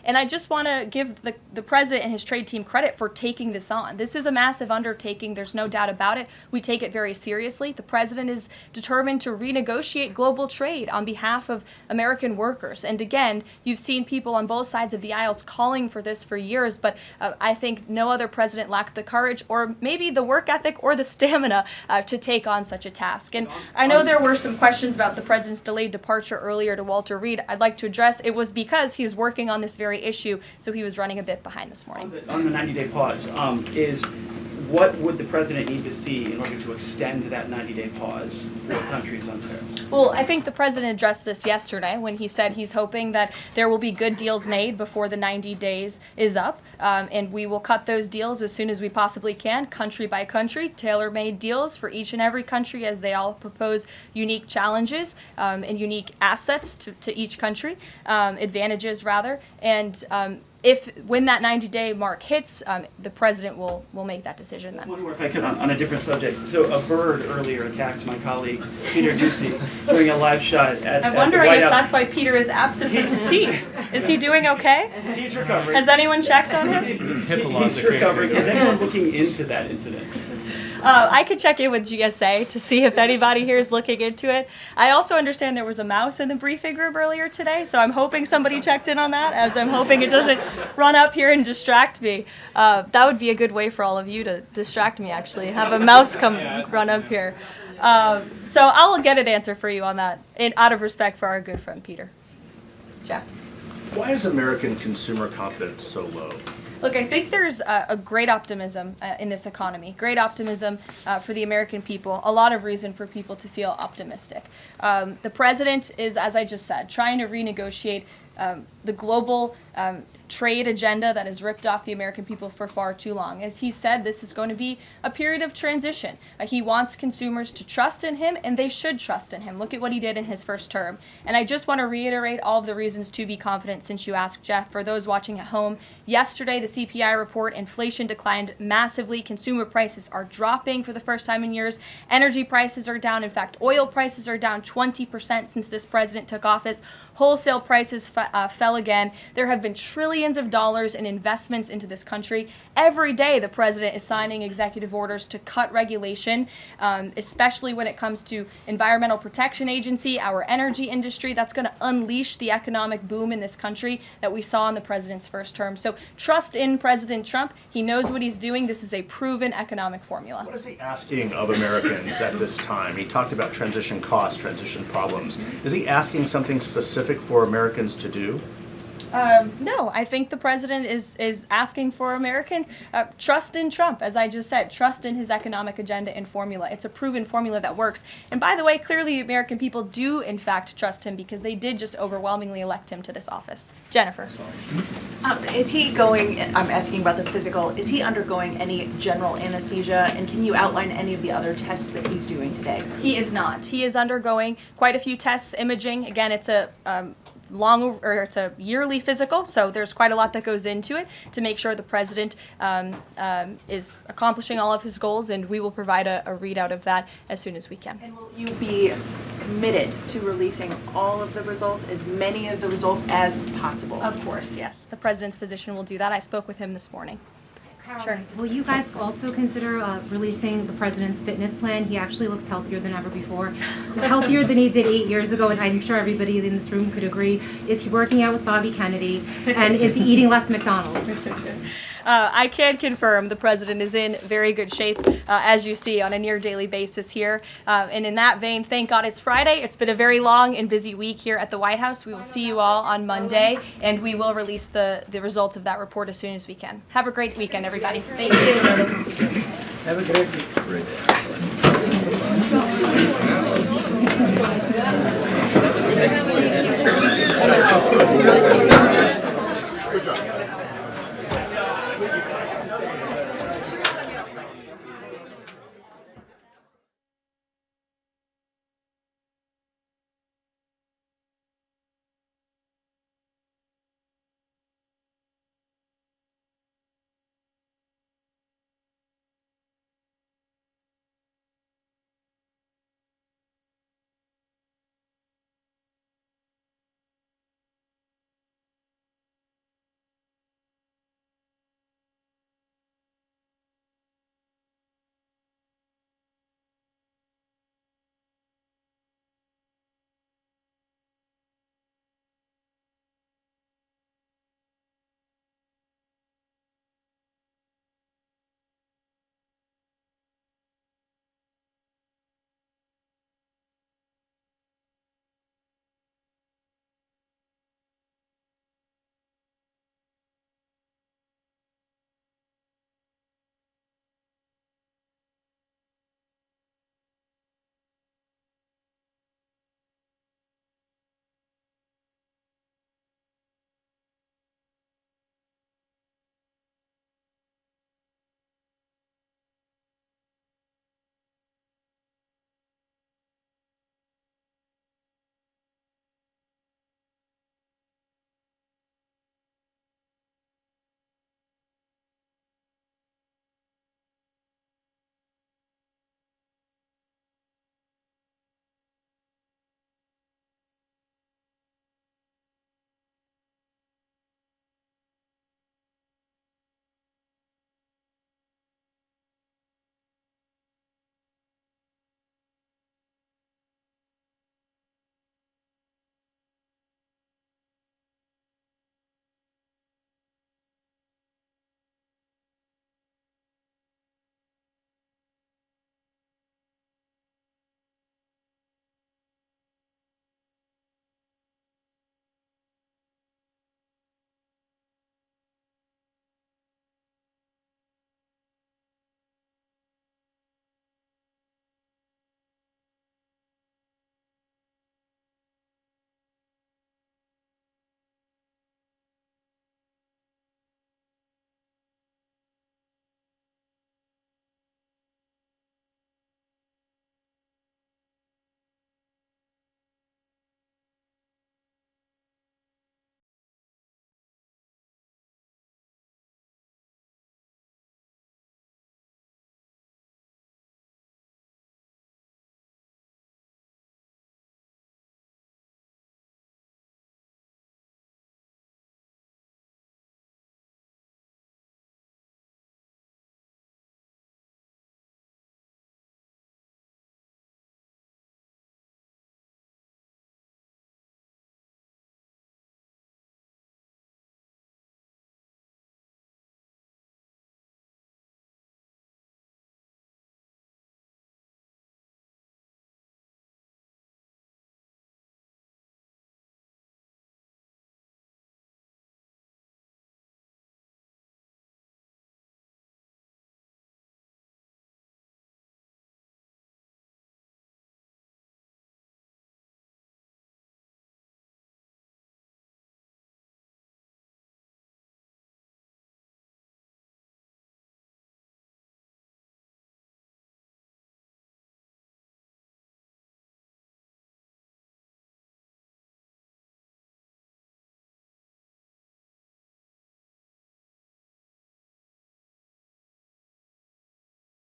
And I just want to give the president and his trade team credit for taking this on. This is a massive undertaking. There's no doubt about it. We take it very seriously. The president is determined to renegotiate global trade on behalf of American workers. And again, you've seen people on both sides of the aisles calling for this for years, but I think no other president lacked the courage or maybe the work ethic or the stamina to take on such a task. And I know there were some questions about the president's delayed departure earlier to Walter Reed. I'd like to address it was because he's working on this very issue, so he was running a bit behind this morning. On the 90-day pause, what would the president need to see in order to extend that 90-day pause for countries on tariffs? Well, I think the president addressed this yesterday when he said he's hoping that there will be good deals made before the 90 days is up, and we will cut those deals as soon as we possibly can, country by country, tailor-made deals for each and every country as they all propose unique challenges and unique assets to each country, advantages rather, and when that 90-day mark hits, the president will make that decision then. One more, if I could, on a different subject. So a bird earlier attacked my colleague Peter Doocy during a live shot at I'm wondering the White if House. that's why Peter is absent from his seat. Is he doing okay? He's recovering. Has anyone checked on him? He's recovering. Is anyone looking into that incident? I could check in with GSA to see if anybody here is looking into it. I also understand there was a mouse in the briefing room earlier today, so I'm hoping somebody checked in on that, as I'm hoping it doesn't run up here and distract me. That would be a good way for all of you to distract me, actually, have a mouse come run up here. So I'll get an answer for you on that, out of respect for our good friend Peter. Jeff? Why is American consumer confidence so low? Look, I think there's a great optimism in this economy, great optimism for the American people, a lot of reason for people to feel optimistic. The president is, as I just said, trying to renegotiate the global trade agenda that has ripped off the American people for far too long. As he said, this is going to be a period of transition. He wants consumers to trust in him, and they should trust in him. Look at what he did in his first term. And I just want to reiterate all of the reasons to be confident since you asked, Jeff. For those watching at home, yesterday the CPI report, inflation declined massively. Consumer prices are dropping for the first time in years. Energy prices are down. In fact, oil prices are down 20% since this president took office. Wholesale prices fell again. There have been trillions of dollars in investments into this country. Every day the president is signing executive orders to cut regulation, especially when it comes to Environmental Protection Agency, our energy industry. That's going to unleash the economic boom in this country that we saw in the president's first term. So trust in President Trump. He knows what he's doing. This is a proven economic formula. What is he asking of Americans at this time? He talked about transition costs, transition problems. Is he asking something specific for Americans to do? No, I think the president is asking for Americans trust in Trump, as I just said, trust in his economic agenda and formula. It's a proven formula that works. And by the way, clearly the American people do in fact trust him because they did just overwhelmingly elect him to this office. Jennifer. Is he going, I'm asking about the physical, is he undergoing any general anesthesia, and can you outline any of the other tests that he's doing today? He is not. He is undergoing quite a few tests, imaging. Again, it's a it's a yearly physical, so there's quite a lot that goes into it to make sure the president is accomplishing all of his goals, and we will provide a readout of that as soon as we can. And will you be committed to releasing all of the results, as many of the results as possible? Of course, yes. The president's physician will do that. I spoke with him this morning. Karoline, Sure. will you guys also consider releasing the president's fitness plan? He actually looks healthier than ever before. Healthier than he did 8 years ago, and I'm sure everybody in this room could agree. Is he working out with Bobby Kennedy? And is he eating less McDonald's? I can confirm the president is in very good shape, as you see, on a near daily basis here. And in that vein, thank God it's Friday. It's been a very long and busy week here at the White House. We will see you all on Monday, and we will release the results of that report as soon as we can. Have a great weekend, everybody. Thank you. Have a great week. Great day.